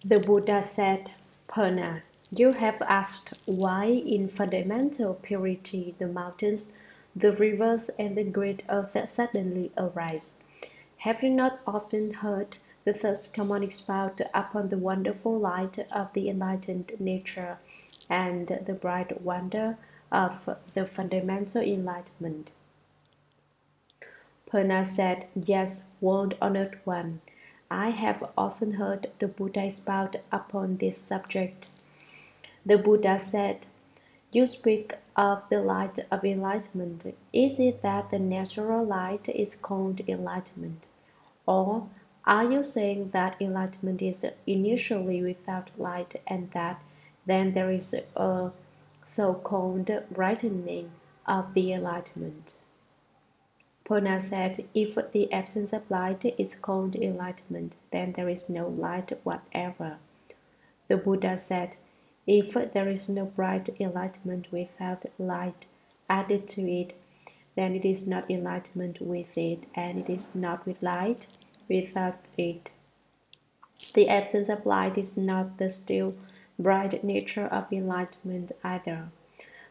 The Buddha said, Purna, you have asked why in fundamental purity the mountains, the rivers, and the great earth suddenly arise. Have you not often heard the thirst come on expound upon the wonderful light of the enlightened nature and the bright wonder of the fundamental enlightenment? Purna said, Yes, world honored one. I have often heard the Buddha expound upon this subject. The Buddha said, You speak of the light of enlightenment. Is it that the natural light is called enlightenment? Or are you saying that enlightenment is initially without light and that then there is a so-called brightening of the enlightenment? Purna said, if the absence of light is called enlightenment, then there is no light whatever. The Buddha said, if there is no bright enlightenment without light added to it, then it is not enlightenment with it, and it is not with light without it. The absence of light is not the still bright nature of enlightenment either.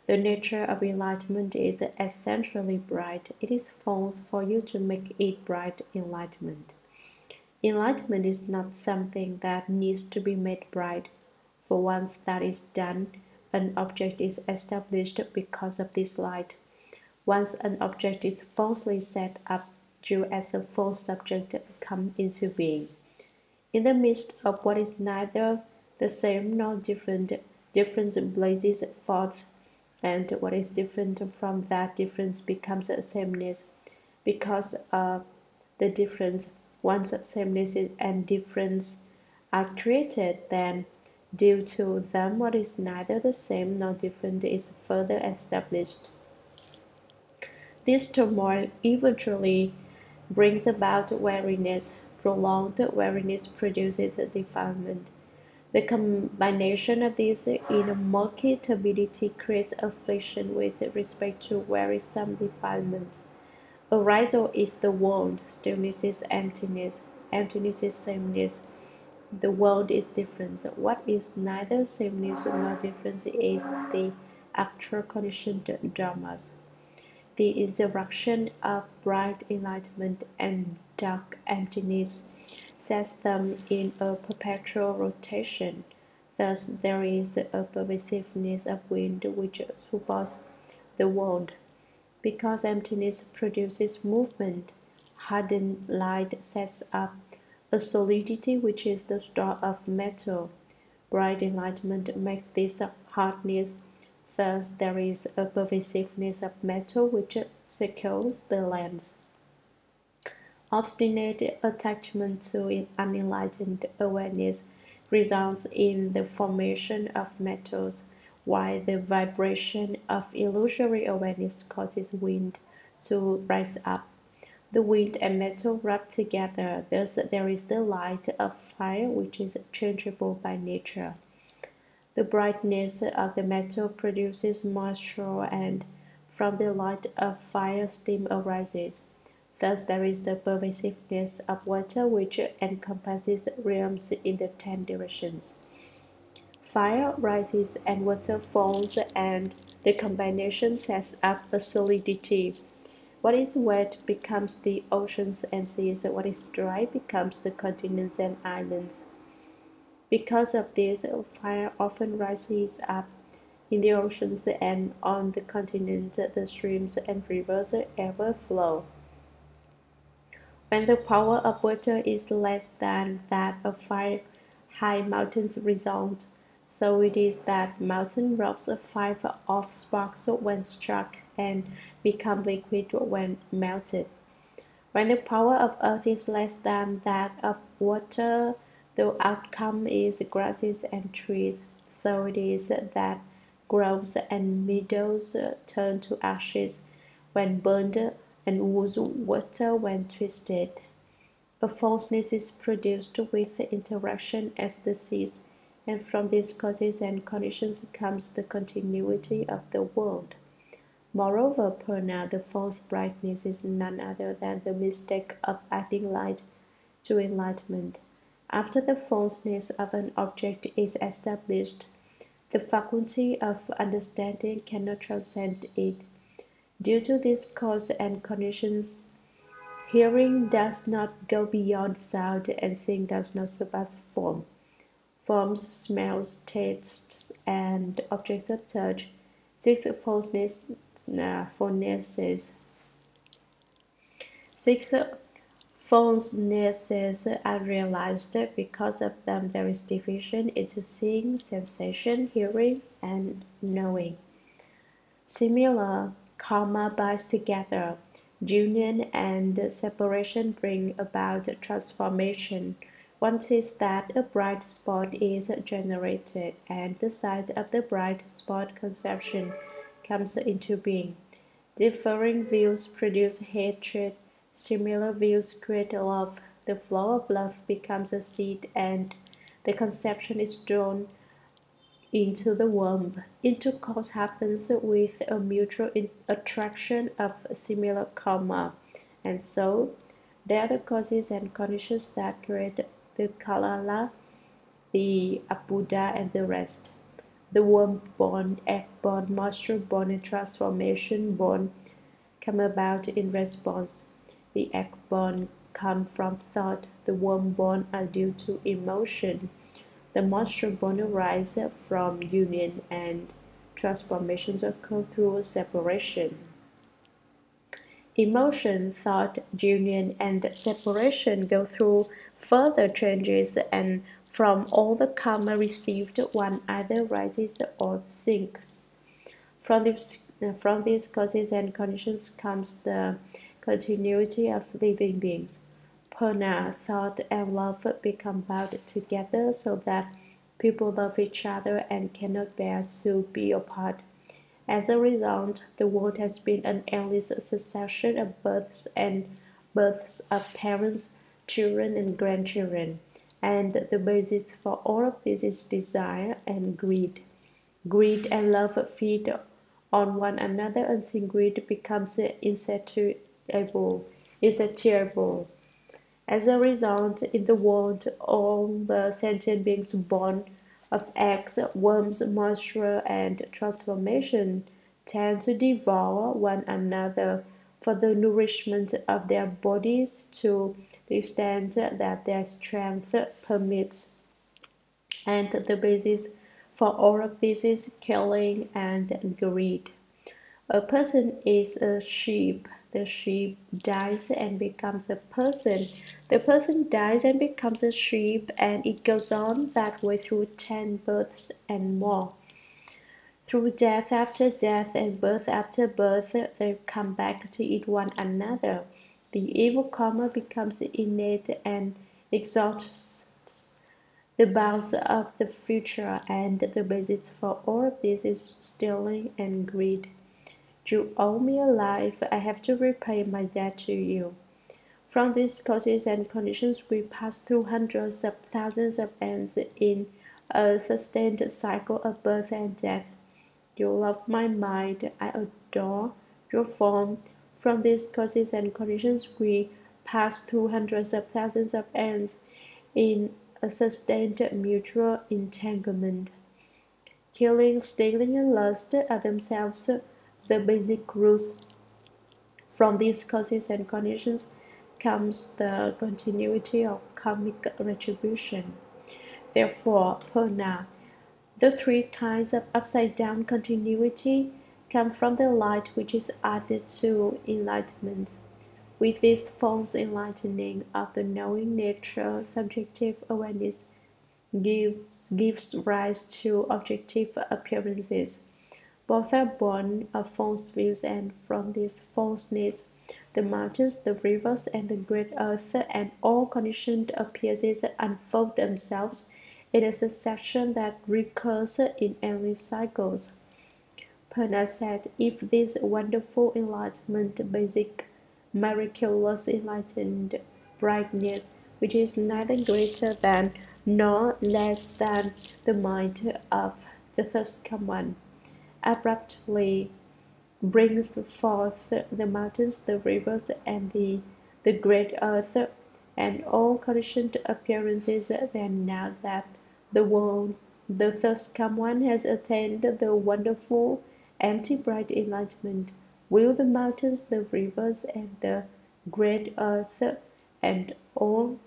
The nature of enlightenment is essentially bright. It is false for you to make it bright enlightenment. Enlightenment is not something that needs to be made bright, for once that is done, an object is established because of this light. Once an object is falsely set up, you as a false subject come into being. In the midst of what is neither the same nor different, difference blazes forth, and what is different from that difference becomes a sameness. Because of the difference, once sameness and difference are created, then due to them what is neither the same nor different is further established. This turmoil eventually brings about weariness. Prolonged weariness produces defilement. The combination of these in a murky turbidity creates affliction with respect to wearisome defilement. Arisal is the world, stillness is emptiness, emptiness is sameness. The world is difference. What is neither sameness nor difference is the actual conditioned dramas. The interaction of bright enlightenment and dark emptiness sets them in a perpetual rotation. Thus, there is a pervasiveness of wind which supports the world. Because emptiness produces movement, hardened light sets up a solidity which is the store of metal. Bright enlightenment makes this hardness. Thus, there is a pervasiveness of metal which secures the lens. Obstinate attachment to unenlightened awareness results in the formation of metals, while the vibration of illusory awareness causes wind to rise up. The wind and metal rub together, thus there is the light of fire which is changeable by nature. The brightness of the metal produces moisture, and from the light of fire steam arises. Thus there is the pervasiveness of water which encompasses realms in the 10 directions. Fire rises and water falls, and the combination sets up a solidity. What is wet becomes the oceans and seas, what is dry becomes the continents and islands. Because of this, fire often rises up in the oceans, and on the continent the streams and rivers ever flow. When the power of water is less than that of fire, high mountains resound. So it is that mountain rocks fire off sparks when struck and become liquid when melted. When the power of earth is less than that of water, the outcome is grasses and trees. So it is that groves and meadows turn to ashes when burned, and ooze water when twisted. A falseness is produced with interaction as the seas, and from these causes and conditions comes the continuity of the world. Moreover, Purna, the false brightness is none other than the mistake of adding light to enlightenment. After the falseness of an object is established, the faculty of understanding cannot transcend it. Due to this cause and conditions, hearing does not go beyond sound, and seeing does not surpass form. Forms, smells, tastes, and objects of touch, six falsenesses, six falsenesses are realized. Because of them, there is division into seeing, sensation, hearing, and knowing. Similar karma binds together. Union and separation bring about transformation. One is that a bright spot is generated, and the sight of the bright spot conception comes into being. Differing views produce hatred. Similar views create love. The flow of love becomes a seed, and the conception is drawn into the womb. Intercourse happens with a mutual attraction of similar karma, and so they are the causes and conditions that create the kalala, the abode, and the rest. The womb-born, egg-born, moisture-born, and transformation-born come about in response. The egg-born come from thought. The womb-born are due to emotion. The moisture-born arise from union, and transformations occur through separation. Emotion, thought, union, and separation go through further changes, and from all the karma received, one either rises or sinks. From these causes and conditions comes the continuity of living beings. Prana, thought, and love become bound together so that people love each other and cannot bear to be apart. As a result, the world has been an endless succession of births of parents, children, and grandchildren, and the basis for all of this is desire and greed. Greed and love feed on one another until greed becomes insatiable. As a result, in the world, all the sentient beings born of eggs, worms, moisture, and transformation tend to devour one another for the nourishment of their bodies to the extent that their strength permits. And the basis for all of this is killing and greed. A person is a sheep. The sheep dies and becomes a person. The person dies and becomes a sheep, and it goes on that way through 10 births and more. Through death after death and birth after birth, they come back to eat one another. The evil karma becomes innate and exhausts the bounds of the future, and the basis for all of this is stealing and greed. You owe me a life, I have to repay my debt to you. From these causes and conditions, we pass through hundreds of thousands of ends in a sustained cycle of birth and death. You love my mind, I adore your form. From these causes and conditions, we pass through hundreds of thousands of ends in a sustained mutual entanglement. Killing, stealing, and lust are themselves the basic rules. From these causes and conditions comes the continuity of karmic retribution. Therefore, Purna, the three kinds of upside-down continuity come from the light which is added to enlightenment. With this false enlightening of the knowing nature, subjective awareness gives rise to objective appearances. Both are born of false views, and from this falseness, the mountains, the rivers, and the great earth, and all conditioned appearances unfold themselves in a succession that recurs in endless cycles. Purna said, if this wonderful enlightenment, basic, miraculous enlightened brightness, which is neither greater than nor less than the mind of the first come one, abruptly brings forth the mountains, the rivers, and the great earth, and all conditioned appearances. Then now that the world, the thus come one, has attained the wonderful, empty, bright enlightenment, will the mountains, the rivers, and the great earth, and all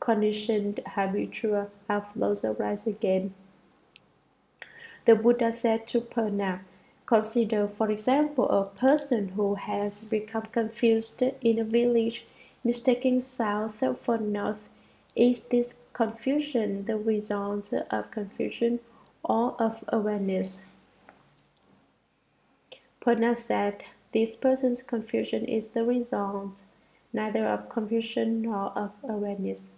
conditioned habitual outflows arise again? The Buddha said to Purna, consider, for example, a person who has become confused in a village, mistaking south for north. Is this confusion the result of confusion or of awareness? Purna said, this person's confusion is the result neither of confusion nor of awareness.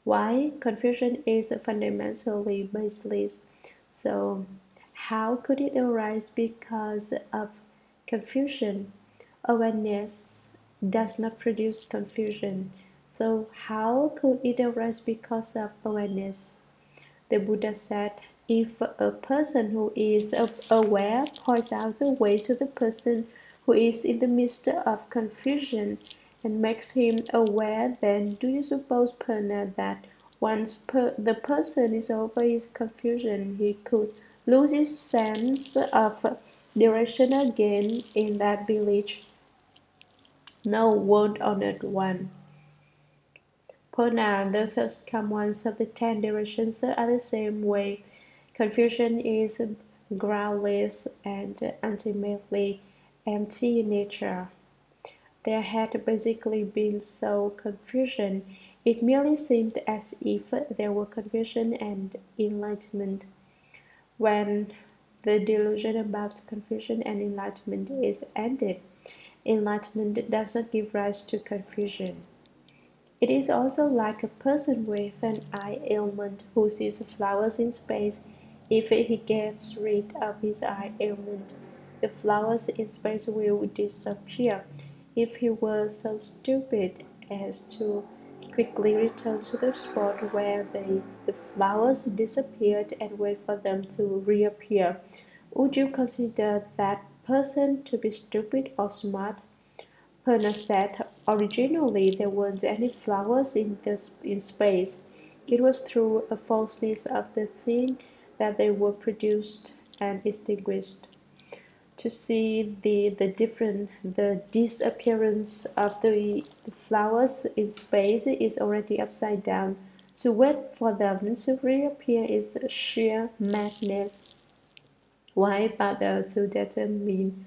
Why? Confusion is fundamentally baseless. So, how could it arise because of confusion? Awareness does not produce confusion. So, how could it arise because of awareness? The Buddha said, if a person who is aware points out the way to the person who is in the midst of confusion and makes him aware, then do you suppose, Purna, that once the person is over his confusion, he could lose his sense of direction again in that village? No, world honored one. Purna, the third come ones of the 10 directions are the same way. Confusion is groundless and ultimately empty in nature. There had basically been so confusion, it merely seemed as if there were confusion and enlightenment. When the delusion about confusion and enlightenment is ended, enlightenment does not give rise to confusion. It is also like a person with an eye ailment who sees flowers in space. If he gets rid of his eye ailment, the flowers in space will disappear. If he were so stupid as to quickly return to the spot where the flowers disappeared and wait for them to reappear, would you consider that person to be stupid or smart? Purna said, originally there weren't any flowers in space. It was through a falseness of the thing that they were produced and extinguished. To see the disappearance of the flowers in space is already upside down. To wait for them to reappear is sheer madness. Why bother to determine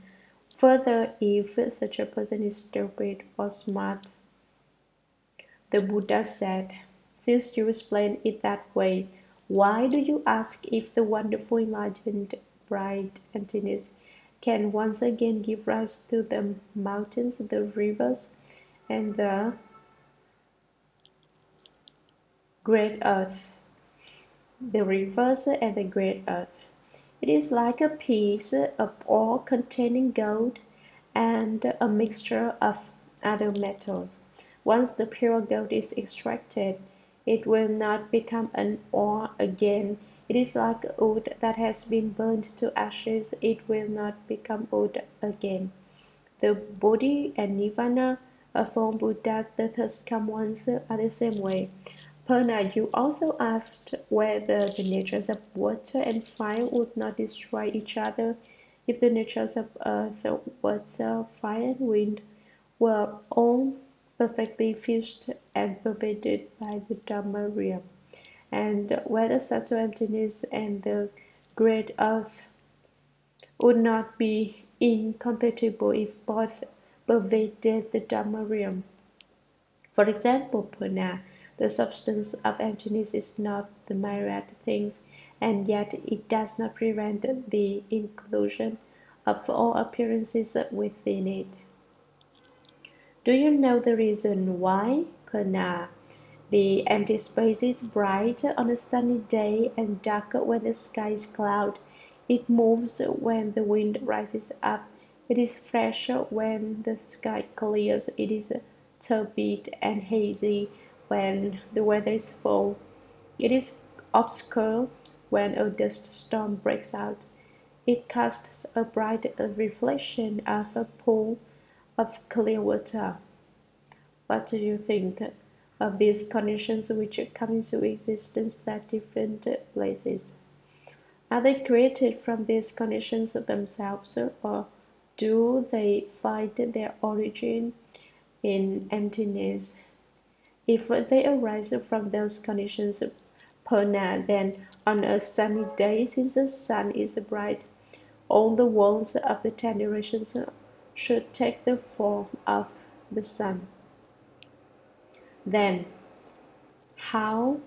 further if such a person is stupid or smart? The Buddha said, since you explain it that way, why do you ask if the wonderful enlightened bright emptiness can once again give rise to the mountains, the rivers, and the great earth? The rivers and the great earth. It is like a piece of ore containing gold and a mixture of other metals. Once the pure gold is extracted, it will not become an ore again. It is like wood that has been burned to ashes. It will not become wood again. The Bodhi and Nirvana of all Buddhas, the third come ones, are the same way. Purna, you also asked whether the natures of water and fire would not destroy each other if the natures of earth, water, fire, and wind were all perfectly fused and pervaded by the Dharma realm, and whether subtle emptiness and the great earth would not be incompatible if both pervaded the Dharma realm. For example, Purna, the substance of emptiness is not the myriad things, and yet it does not prevent the inclusion of all appearances within it. Do you know the reason why, Purna? The empty space is bright on a sunny day and dark when the sky is clouded. It moves when the wind rises up. It is fresh when the sky clears. It is turbid and hazy when the weather is full. It is obscure when a dust storm breaks out. It casts a bright reflection of a pool of clear water. What do you think? of these conditions which come into existence at different places. Are they created from these conditions themselves, or do they find their origin in emptiness? If they arise from those conditions, Purna, then on a sunny day, since the sun is bright, all the worlds of the 10 directions should take the form of the sun. Then, how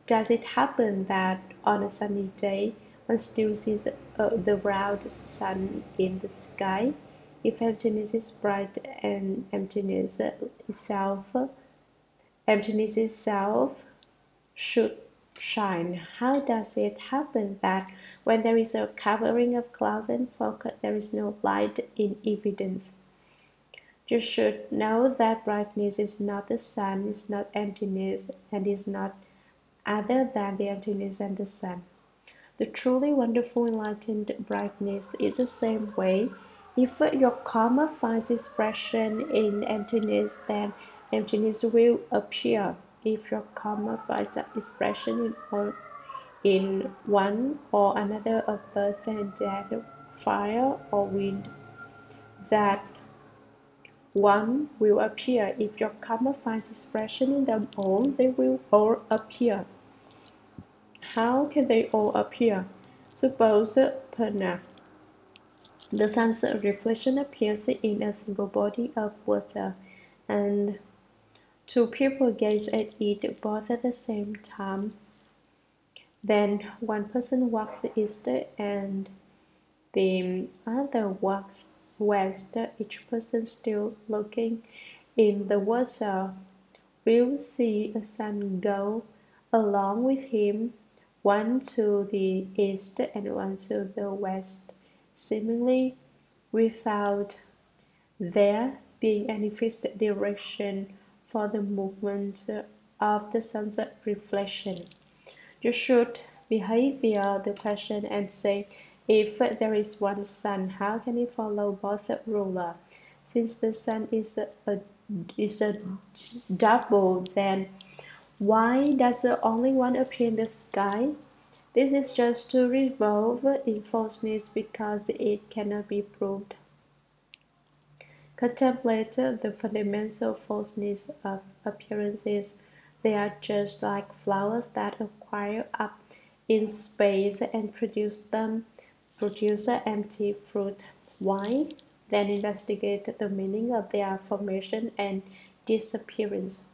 does it happen that on a sunny day one still sees the round sun in the sky? If emptiness is bright and emptiness itself should shine, how does it happen that when there is a covering of clouds and fog, there is no light in evidence? You should know that brightness is not the sun, is not emptiness, and is not other than the emptiness and the sun. The truly wonderful enlightened brightness is the same way. If your karma finds expression in emptiness, then emptiness will appear. If your karma finds expression in one or another of birth and death, fire or wind, that one will appear. If your karma finds expression in them all, they will all appear. How can they all appear? Suppose, Purna, the sun's reflection appears in a single body of water, and two people gaze at it both at the same time. Then one person walks east and the other walks west, each person still looking in the water will see a sun go along with him, one to the east and one to the west, seemingly without there being any fixed direction for the movement of the sun's reflection. You should behavior the question and say, if there is one sun, how can it follow both ruler? Since the sun is a double, then why does only one appear in the sky? This is just to revolve in falseness because it cannot be proved. Contemplate the fundamental falseness of appearances. They are just like flowers that acquire up in space and produce an empty fruit. Why? Then investigate the meaning of their formation and disappearance.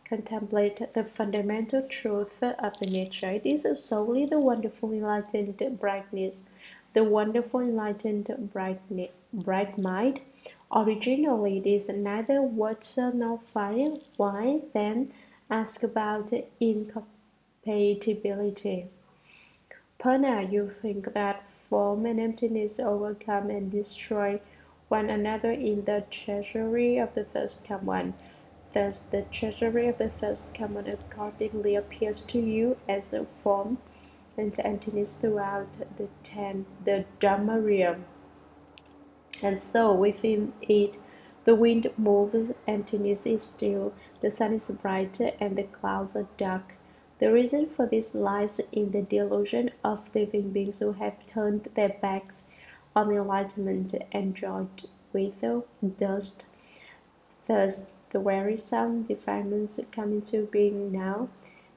Contemplate the fundamental truth of the nature. It is solely the wonderful enlightened brightness, the wonderful enlightened bright mind. Originally, it is neither water nor fire. Why, then, ask about incompatibility? Purna, you think that form and emptiness overcome and destroy one another in the treasury of the first come one. Thus, the treasury of the first come one accordingly appears to you as a form and emptiness throughout the Dhamma realm. And so within it the wind moves, emptiness is still, the sun is bright, and the clouds are dark. The reason for this lies in the delusion of living beings who have turned their backs on enlightenment and joined with dust. Thus, the wearisome defilements come into being now,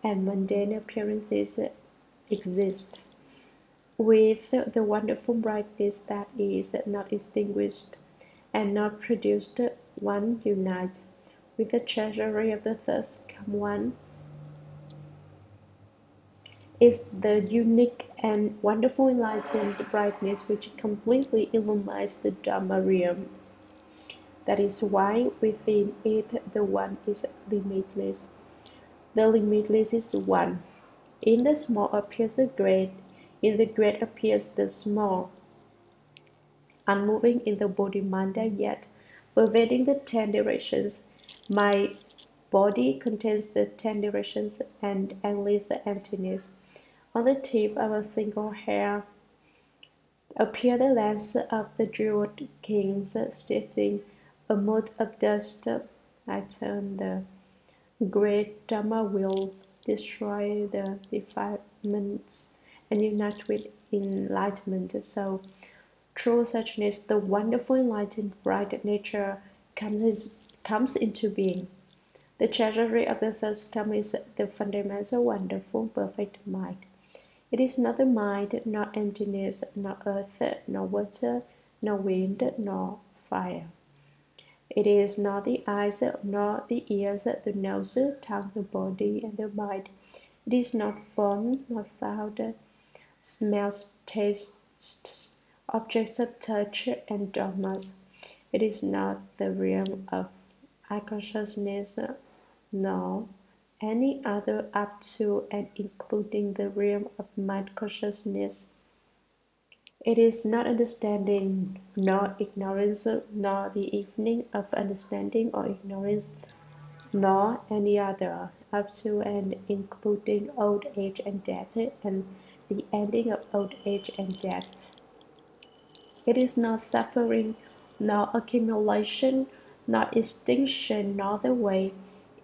and mundane appearances exist. With the wonderful brightness that is not extinguished and not produced, one unite. With the treasury of the first come one is the unique and wonderful enlightened brightness which completely illuminates the Dhamma realm. That is why within it the one is limitless. The limitless is one. In the small appears the great, in the great appears the small. Unmoving in the Bodhimanda, yet pervading the 10 directions, my body contains the 10 directions and endless the emptiness. On the tip of a single hair appear the lands of the jeweled kings, stating a mote of dust. I turn the Great Dharma will destroy the defilements and unite with enlightenment. So, through suchness, the wonderful enlightened bright nature comes into being. The treasury of the third come is the fundamental, wonderful, perfect mind. It is not the mind, nor emptiness, nor earth, nor water, nor wind, nor fire. It is not the eyes, nor the ears, the nose, tongue, the body, and the mind. It is not form, nor sound, smells, tastes, objects of touch, and dogmas. It is not the realm of eye consciousness, nor any other up to and including the realm of mind consciousness. It is not understanding, nor ignorance, nor the evening of understanding or ignorance, nor any other, up to and including old age and death, and the ending of old age and death. It is not suffering, nor accumulation, nor extinction, nor the way.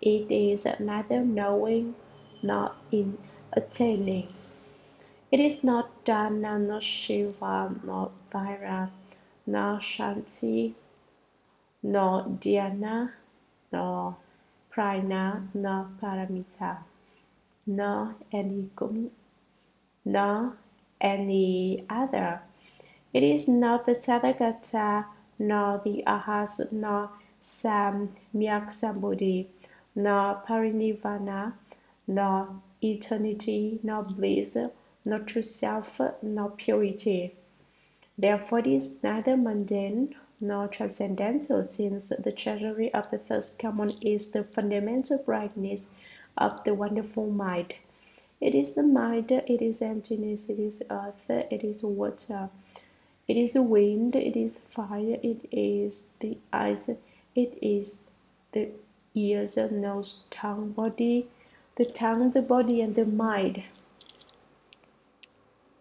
It is neither knowing nor in attaining. It is not Dana, nor Shiva, nor Vaira, nor Shanti, nor Dhyana, nor Prana, nor Paramita, nor any gum, nor any other. It is not the Tathagata, nor the Arhats, nor Samyak Sambodhi, nor Parinirvana, nor eternity, nor bliss, nor true self, nor purity. Therefore, it is neither mundane nor transcendental, since the treasury of the third common is the fundamental brightness of the wonderful mind. It is the mind, it is emptiness, it is earth, it is water, it is wind, it is fire, it is the eyes, it is the ears, nose, tongue, body, the tongue, the body, and the mind.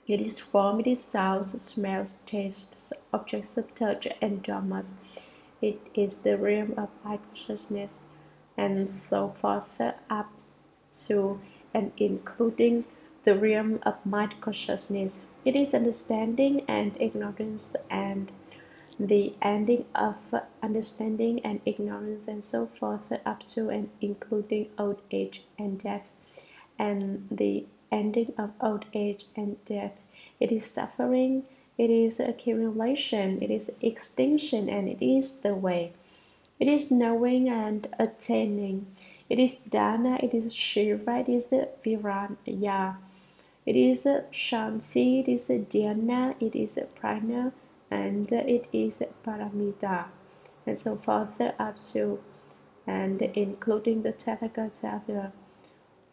It is form, it is sounds, smells, tastes, objects of touch, and dramas. It is the realm of eye consciousness, and so forth up to and including the realm of mind consciousness. It is understanding and ignorance, and the ending of understanding and ignorance, and so forth up to and including old age and death, and the ending of old age and death. It is suffering, it is accumulation, it is extinction, and it is the way. It is knowing and attaining. It is Dana, it is Shiva, it is Viraya. It is Shanti, it is Dhyana, it is Prana, and it is Paramita, and so forth up to and including the Tathagata,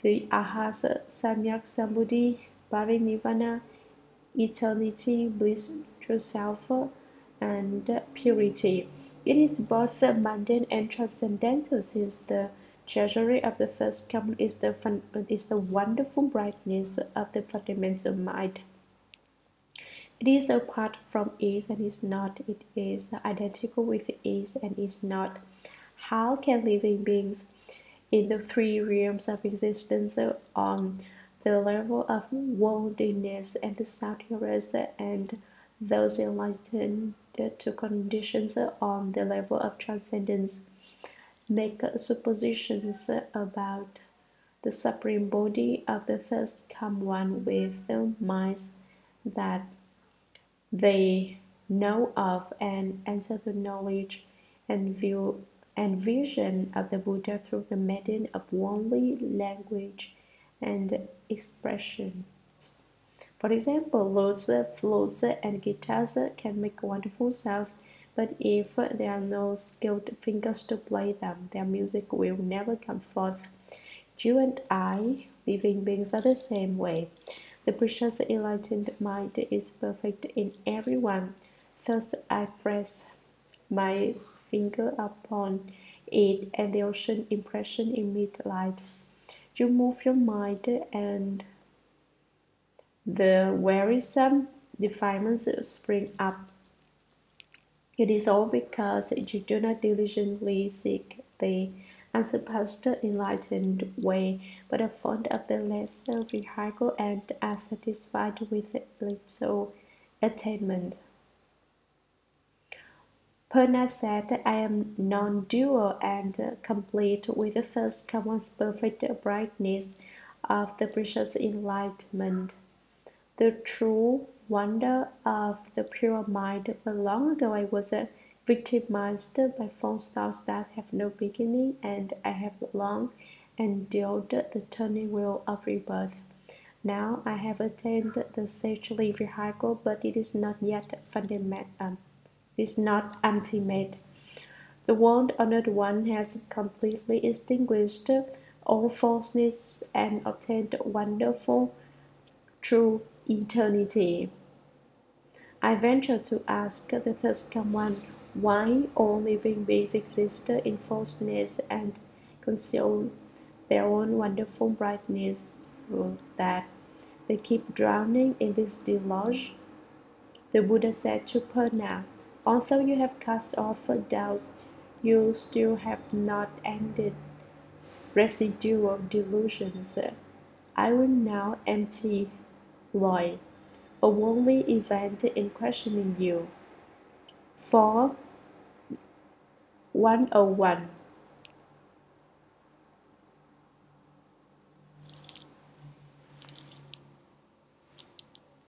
the Arhats, Samyak Sambodhi, Parinirvana, eternity, bliss, true self, and purity. It is both mundane and transcendental, since the treasury of the first common is the wonderful brightness of the fundamental mind. It is apart from ease and is not. It is identical with ease and is not. How can living beings in the three realms of existence on the level of worldliness and the sound-hearers and those enlightened to conditions on the level of transcendence make suppositions about the supreme body of the first come one with the minds that they know of and enter the knowledge and view and vision of the Buddha through the medium of worldly language and expressions. For example, lutes, flutes, and guitars can make wonderful sounds, but if there are no skilled fingers to play them, their music will never come forth. You and I, living beings, are the same way. The precious enlightened mind is perfect in everyone. Thus I press my finger upon it, and the ocean impression emit light. You move your mind, and the wearisome defilements spring up. It is all because you do not diligently seek the unsurpassed enlightened way, but are fond of the lesser vehicle and are satisfied with little attainment. Purna said, I am non-dual and complete with the first come's perfect brightness of the precious enlightenment. The true wonder of the pure mind, but long ago I was victimized by false thoughts that have no beginning, and I have long endured the turning wheel of rebirth. Now I have attained the sagely vehicle, but it is not yet fundamental. It is not ultimate. The world honored one has completely extinguished all falseness and obtained wonderful true eternity. I venture to ask the first come one why all living beings exist in falseness and conceal their own wonderful brightness so that they keep drowning in this deluge. The Buddha said to Purna, although you have cast off doubts, you still have not ended residual delusions. I will now empty void, a worldly event in questioning you. 4. 101.